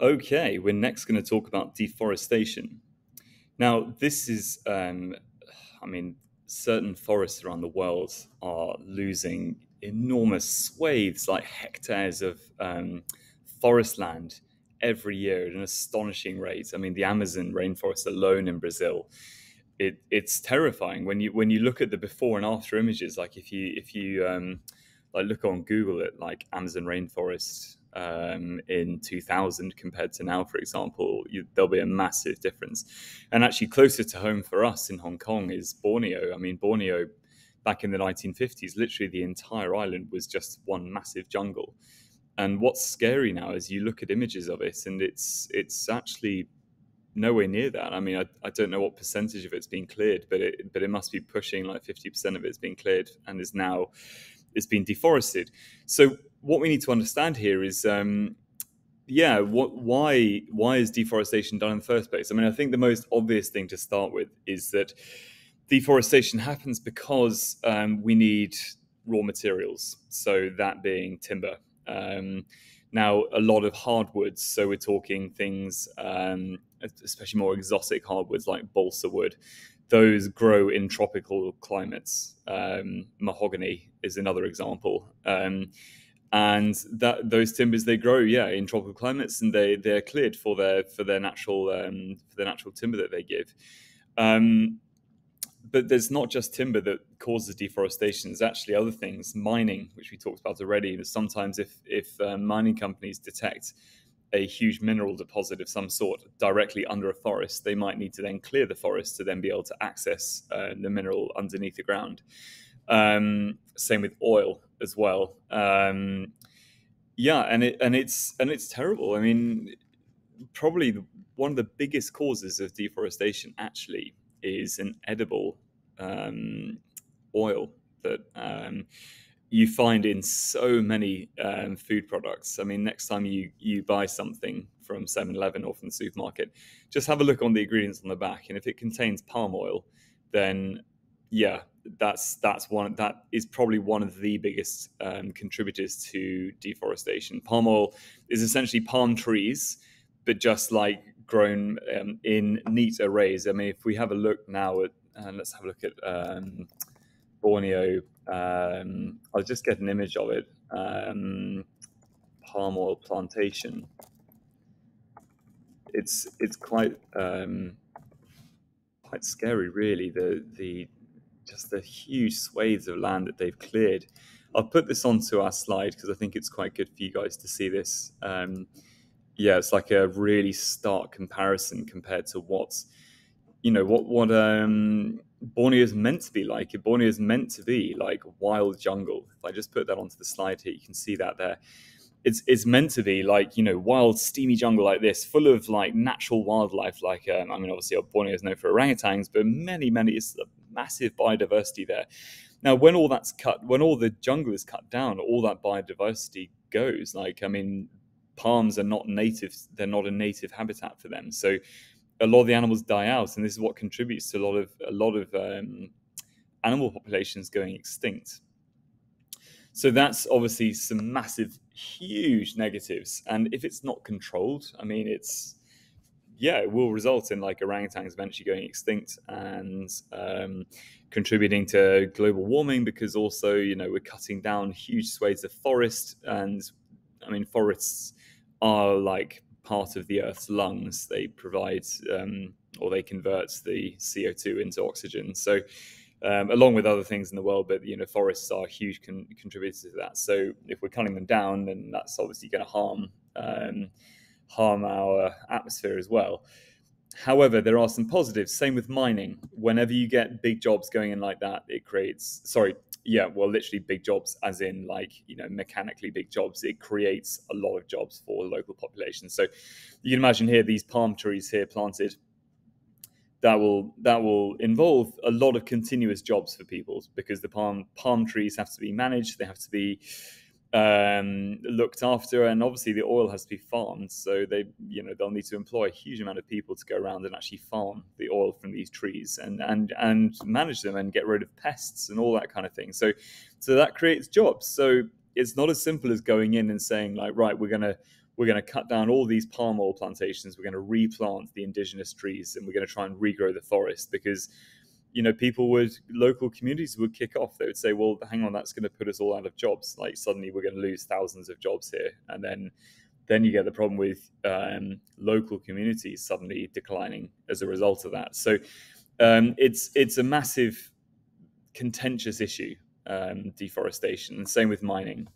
Okay, we're next going to talk about deforestation. Now, this is, I mean, certain forests around the world are losing enormous swathes, like hectares of forest land every year at an astonishing rate. I mean, the Amazon rainforest alone in Brazil, it's terrifying when you look at the before and after images. Like if you like look on Google at like Amazon rainforest in 2000 compared to now, for example, there'll be a massive difference. And actually, closer to home for us in Hong Kong is Borneo. I mean, Borneo back in the 1950s, literally the entire island was just one massive jungle. And what's scary now is you look at images of it, and it's actually nowhere near that. I mean, I don't know what percentage of it's been cleared, but it must be pushing like 50% of it's been cleared and is now it's been deforested. So what we need to understand here is why is deforestation done in the first place? I mean, I think the most obvious thing to start with is that deforestation happens because we need raw materials, so that being timber. Now, a lot of hardwoods, so we're talking things, especially more exotic hardwoods like balsa wood, those grow in tropical climates. Mahogany is another example. And that those timbers, they grow in tropical climates, and they're cleared for their natural timber that they give. But there's not just timber that causes deforestation. There's actually other things, mining, which we talked about already. That sometimes if mining companies detect a huge mineral deposit of some sort directly under a forest, they might need to then clear the forest to then be able to access the mineral underneath the ground. Same with oil as well. And it's terrible. I mean, probably one of the biggest causes of deforestation actually is an edible oil that you find in so many food products. I mean, next time you buy something from 7-Eleven or from the supermarket, just have a look on the ingredients on the back, and if it contains palm oil, then that is probably one of the biggest contributors to deforestation. Palm oil is essentially palm trees, but just like grown in neat arrays. I mean, if we have a look now at, let's have a look at Borneo. I'll just get an image of it. Palm oil plantation. It's quite scary, really. The huge swathes of land that they've cleared. I'll put this onto our slide because I think it's quite good for you guys to see this. It's like a really stark comparison compared to what Borneo is meant to be like. Borneo is meant to be like wild jungle. If I just put that onto the slide here, you can see that there. It's meant to be like, wild, steamy jungle like this, full of like natural wildlife. Like, I mean, obviously Borneo is known for orangutans, but many, it's a massive biodiversity there. Now, when all that's cut, when all the jungle is cut down, all that biodiversity goes. Like, I mean, palms are not native; they're not a native habitat for them. So a lot of the animals die out, and this is what contributes to a lot of animal populations going extinct. So that's obviously some massive, huge negatives. And if it's not controlled, I mean, it will result in like orangutans eventually going extinct and contributing to global warming, because also, we're cutting down huge swathes of forest. And I mean, forests are like part of the Earth's lungs. They provide or they convert the CO2 into oxygen. So along with other things in the world, but forests are huge contributors to that. So if we're cutting them down, then that's obviously going to harm our atmosphere as well. However, there are some positives. Same with mining. Whenever you get big jobs going in like that, it creates literally big jobs, as in like mechanically big jobs. It creates a lot of jobs for the local population. So you can imagine here these palm trees here planted. That will involve a lot of continuous jobs for people, because the palm trees have to be managed, they have to be looked after, and obviously the oil has to be farmed. So they'll need to employ a huge amount of people to go around and actually farm the oil from these trees and manage them and get rid of pests and all that kind of thing. So that creates jobs. So it's not as simple as going in and saying like, right, we're we're going to cut down all these palm oil plantations, we're going to replant the indigenous trees, and we're going to try and regrow the forest. Because local communities would kick off. They would say, well, hang on, that's going to put us all out of jobs. Like suddenly we're going to lose thousands of jobs here. And then you get the problem with local communities suddenly declining as a result of that. So it's a massive contentious issue, deforestation, and same with mining.